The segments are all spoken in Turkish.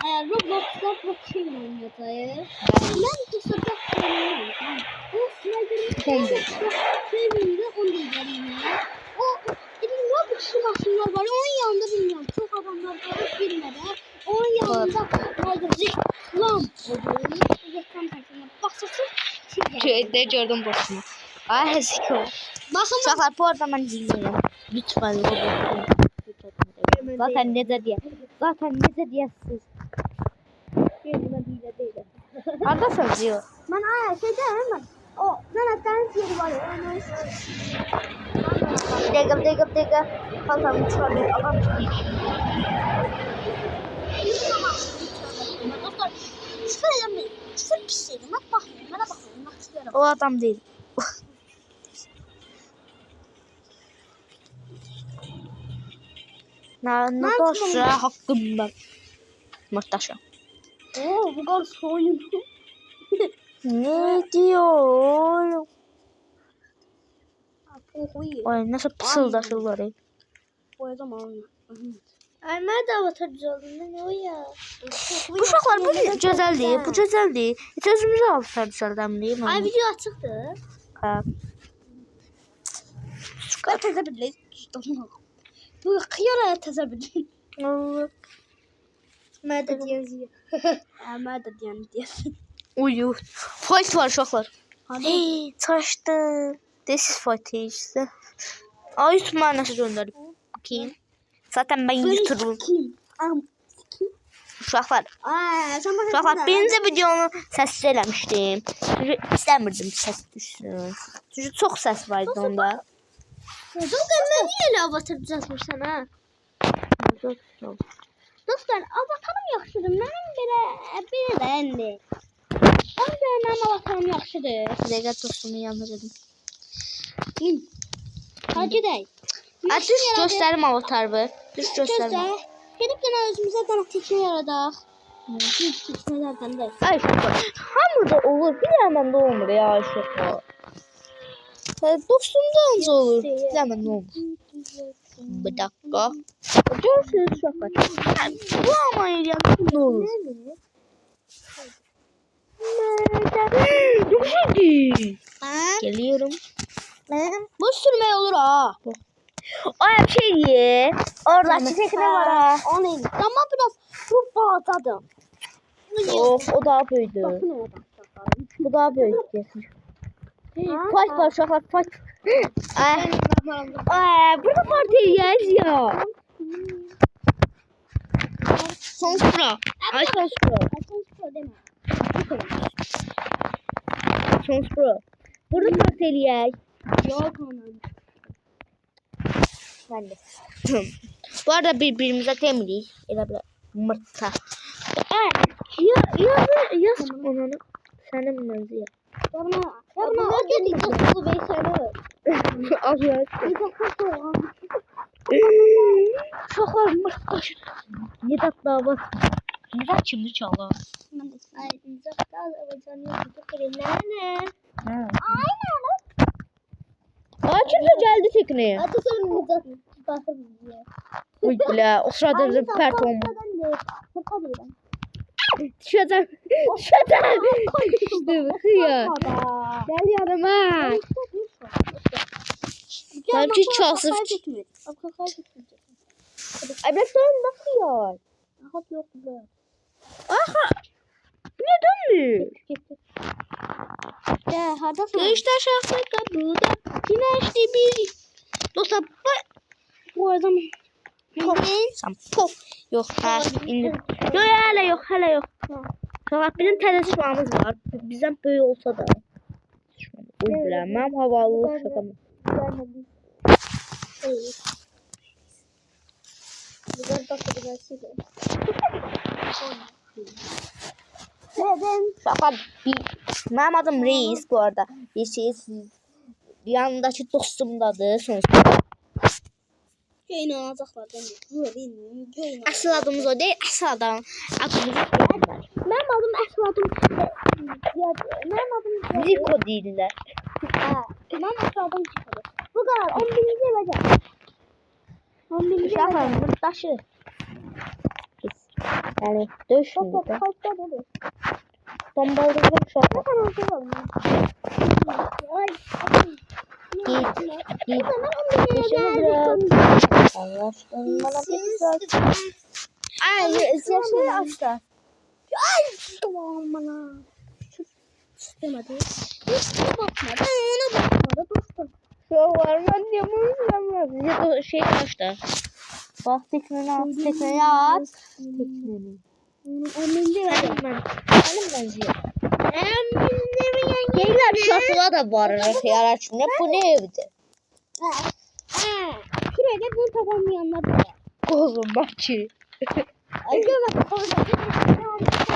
Roblox'da bakayım oynatayım. Ben de sabah oynayayım. O Snyder'ın sevimli 10 değil. O benim Roblox'u maşınlar var. Onun yanında bilmiyorum. Çok adamlar var bilmeden. Onun yanında Snyder reklam oluyor. Reklam tarafına basasın. Şeyde gördüm boşuna. Ay heziki o. Uşaqlar bu arada mən dinləyirəm. Lütfen Zaten necə deyə. Zaten necə deyəsiniz. Haradasınız yox? Ben şeydeyim ben. O deniz yeri var ya. Bir dəqiqə. Paltamı çıxardım. Adam Dostlar, şöyle bir şey dedim. Bana bakıyorum. o adam değil. Natasha hakkında. Natasha. Oo, bu kadar soyun. Ne diyor? Ay nasıl pısıldaşırlar ya. O zaman. Ay nerede avatar düzeldim ne o ya? Bu uşaqlar bu gözəl deyil, bu gözəl deyil. Heç özümüzü avatar düzəldəm deyim. Ay video açıktı. Ha. Ben teze bileyim. Bu kıyara teze bileyim. Allah. Nerede yazıyor? Ama da diyesin. Uyu. Fight var uşaqlar. Hadi. Hey, çaşdı. This is fight işte. Ay üstüme nasıl gönderdim? Bakayım. Zaten ben YouTube'um. Kim? Uşaqlar. Sen bana Uşaqlar birinci videonu səssiz eləmişdim. Çünki istəmirdim səs düşsün. Çünki çox səs var idi onda. Dostlar ben niye öyle avatar düzeltmişsen ha? Dostlar avatarım yaxşıdır. Mənim biri də indi. Onun görə mənim avatarım yaxşıdır. Dəqiqə dostumun yanına gedim. Hadi gedək. Düz göstərim avatarı. Düz göstərim. Gedib gene özümüzə dənə tekne yaradaq. Teknelərdən də. Ay uşaqlar. Hamıda olur. Bir dənə də olmur ya uşaqlar. Dostumda anca olur. Bir dənə də olmur. Bir dakika. Görürsünüz uşaqlar. Bu ama ne olur? Çok şeydi. Geliyorum. Bu sürmək olur ha. O bir şey ye. Oradaki tekne var ha. O neydi? Ama biraz bu bağdadır. Of o daha büyüdü. Bu daha büyük kesin. Fight var uşaqlar fight. Burada parti yeriz ya. Son sıra. Ay son sıra. Son sıra. Burada parti yeriz. Yok anam. Ben de. Bu arada birbirimize temizliyiz. Elə bir mırta. Yaz onu. Senin mınızı ya. Yapma. Dedik dostluğu Veysel'i. Allah. Uşaqlar mırta. Ne tatlı hava. Ne kimi çalar. Ay, uzakta avatar yok. Aynen. Aa kimse geldi tekneye. Atasın Uy bile o sırada bizim pert olmuş. Düşeceğim. İşte bu ya. Gel yanıma. Belki çalsın. Ay ben sana bakıyor. Aha. Ne dönmüş? Güneşte şahsaka burada. Güneşte bir. Dostlar Bu arada Sampo. Yok ha. Yok hala yok. Fakat bizim tədəsi şuamız var. Bizden böyle olsa da. Uyduramam havalı şaka mı? Fakat benim adım Reis bu arada. Bir şey yanındaki dostumdadır sonuçta. Köyün alacaklar değil. Asıl adımız o değil. Asıl adımız Benim adım asıl adım. Benim adım Zico değiller. Benim asıl adım çıkıyor. Bu kadar 11. yapacağım. 11. Uşaqlar mırtaşı. Yani dövüşmüyor da. Tombaldızın uşaqlar. Git. Yaşını bırak. Allah aşkına bana bir saat. Ay yaşını açtı. Tamam bana. Istemedi. Hiç bakmadı. Ona bakmadı dostum. Şu var mı diyemem. Bize de şey açtı. Bak tekneni at. Tekneni at. Tekneni. Elim diyor. Geyler şatıla da var. Yaraç ne bu ne evde? Şuraya da bunu tamamlayanlar da. Kozum bak ki. Ay görme orada.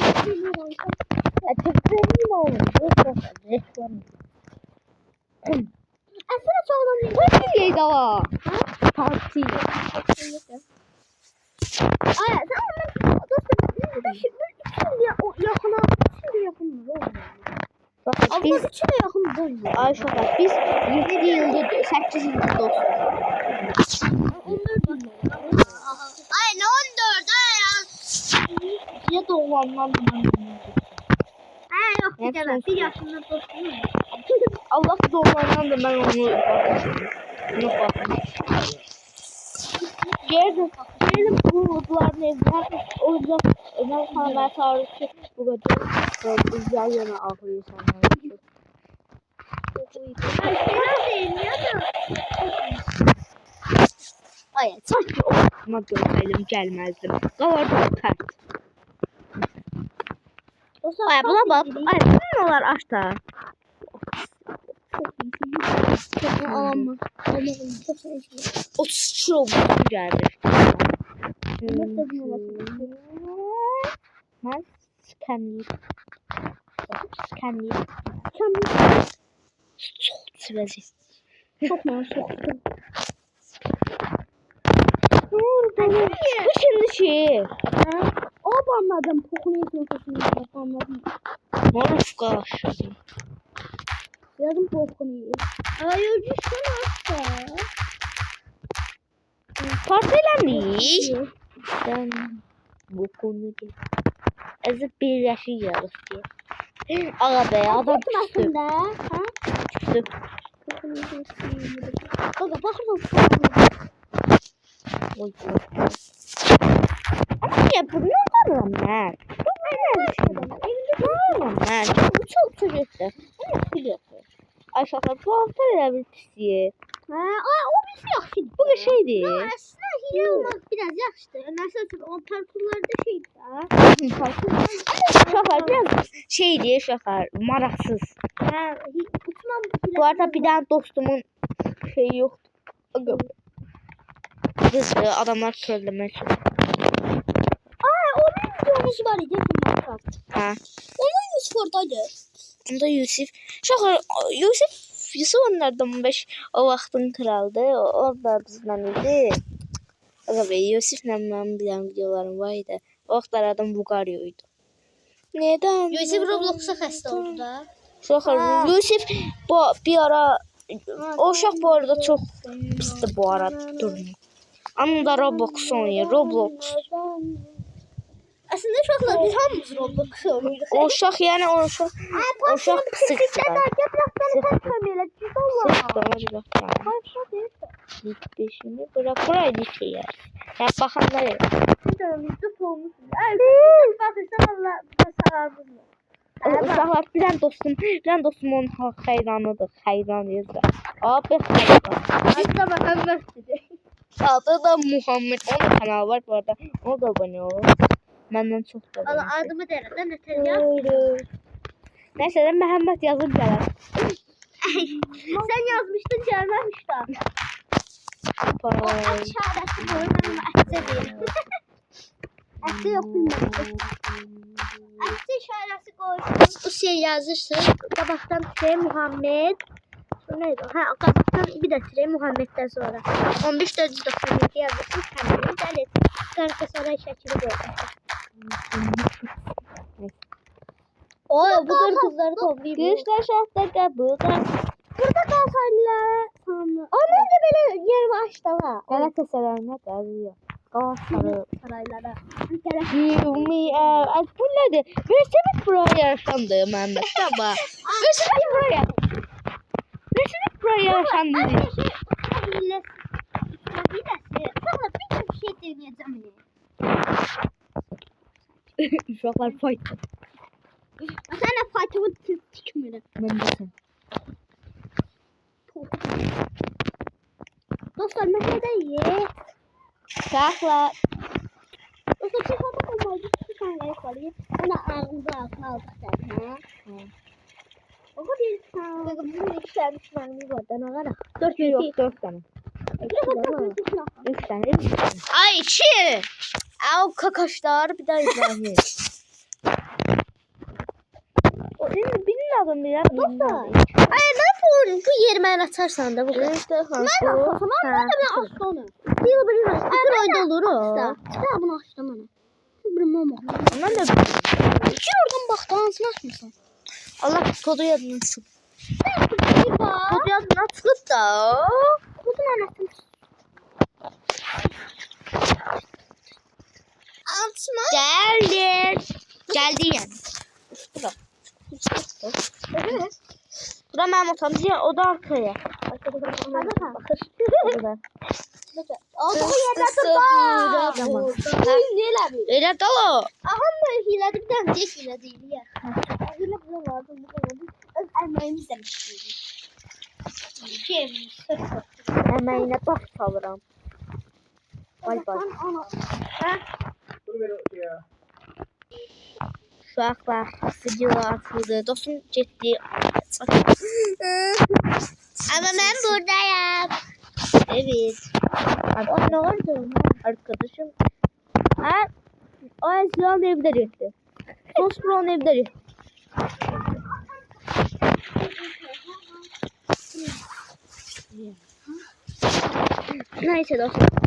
Tekneni mi olmuş? Reklam. Aslında çoğunun değil. Bu neydi ama? Parti. Ay tamam dostum. Şimdi yakına. Şimdi yakın olmuyor. Bakın Ama biz içine yakın olmuyor. ay şokat biz 7 yıldır 8 yıldır dostuz. Ay ne 14 ay ya. Ya doğulandan Ha yok Ne bir tane. diyorsun? 1 yaşında dostum. Allah doğulandan da ben onu bakmıştım. Onu bakmıştım. Geldim kurulduların evler. O yüzden Ömer Hanım'a tarihçi bu kadar güzel yana ahır insanlar. Ay sanki o aklıma görseydim gelmezdim. Kavardım pert. Ay buna bak. Ay ne olar açta. Alamaz. 30 kilo bu geldi. Ben scanleyip. Çok süreci. Çok masum. Bu şimdi şey. O anladım. Pokunu yetiyorsun. Anladım. Maruf karşı. Yazdım pokunu. Ay öcüsün hasta. Partiyle mi? Ben bu konuyu ezip bir yaşı yarısı diye. Aga be adam küstü. Aslında. Ha? Küstü. Baba bakalım. Oy. Ama ya bunu anlamam ben. Anlamam ben. Çok çocuktu. Ama biliyorsun. Aşağıda bu hafta da bir pisiye. Ha, o bir şey yaxşıdır. Bu bir şeydi. Aslında hile olmak biraz yaxşıdır. Mesela o parkurlarda şeydir ha. Şoför biraz şeydi şoför. Maraksız. Ha, uçmam. Bu arada bir tane dostumun şeyi yoktu. Aga. Biz adamlar trollemeye çalışıyor. Onun videomuz var idi. Minecraft. Ha. Onun Discord'daydı. Onda Yusuf. Şoför Yusuf onlardan 5 o vaxtın kraldı. O da bizden idi. Aga be Yusuf'la ben bilen videolarım var idi. O vaxtlar adam Bugario'ydu. Neden? Yusuf Roblox'a xəstə oldu da. Şoför Yusuf bu bir ara o uşaq bu arada çok pisti bu arada durmuyor. Anında Roblox oynuyor. Roblox. Aslında uşaqlar biz hamımız Roblox oynayırıq. O uşaq yani o uşaq pısıqdır. Beşini bırak burayı dikey yer. Ya bakanlar yer. Uşaqlar bilen dostum onun hayranıdır. Hayran yazır. Abi adı da Muhammed. Onun kanalı var bu arada. O da abone olur. Benden çok da abone. Adımı derədən nətər yaz? Neyse de Mehmet yazıp gelir. Sen yazmışdın gəlməmiş da. At şəhərəsi qoyun, mən ətsə deyim. Ətsə yox, bilmədim. Ətsə şəhərəsi qoyun. Bu şey yazırsın. Qabaqdan şey Muhammed. Neydi o? Ha, qabaqdan bir də şey Muhammeddən sonra. 15492 yazırsın. Kəndini dəl et. Qarşı sonra şəkili qoyun. Budur kızları toplayıp. Güçler şahtaka burada. Burada Galatasaraylılara sandı. Onlar da böyle yerimi açtılar. Galatasaray'ına yazıyor. Galatasaray. Saraylara. Give me a... Bu nedir? Versene buraya yaşandı Mehmet Sabah. Versene buraya. Versene buraya yaşandı. Bir şey deneyeceğim yine. Uşaqlar fight. Sen de fight'ımı tikmiyorum. Ben de sen. Dostlar mesela ye. Uşaqlar. Dostlar bir hafta olmadı. Bir tane garip var. Ona ağzımda kaldık zaten. O kadar sen. Bizim 2 tane düşmanımız var. Ben ağara. 4 Yok 4 tane. 3 tane. Ay 2. Al kakaşlar bir daha İbrahim. O benim adım ya. Ay ben bu yeri ben açarsan da bu. Ben Ben aslanım. Değil bir ben. Bütün oyunda olur o. Ya bunu açtım ana. Bir mama. Ondan da İki oradan bak dansını açmışsın. Allah kodu yadını şu. Bir bak. Kodu yadını çıkıp da. Kuzun anasını. Açma. Geldi. Geldi yani. Bura. Bura benim otamız ya. O da arkaya. Arkada bakır. Orada. Olduğu yerlerde bak. Tamam. Neler bir? Öyle dalo. Aha da hileli bir tane tek hile değil ya. Hile bu vardı bu vardı. Öz ermeğimiz demiştik. Kim? Hemen yine bak salıram. Bay bay. Uşaqlar sıcılar açıldı. Dostum getdi. Ama ben buradayım. Evet. O ne oldu? Arkadaşım. Ha? O Esra'nın evde gitti. Osman'ın evde gitti. Neyse dostum.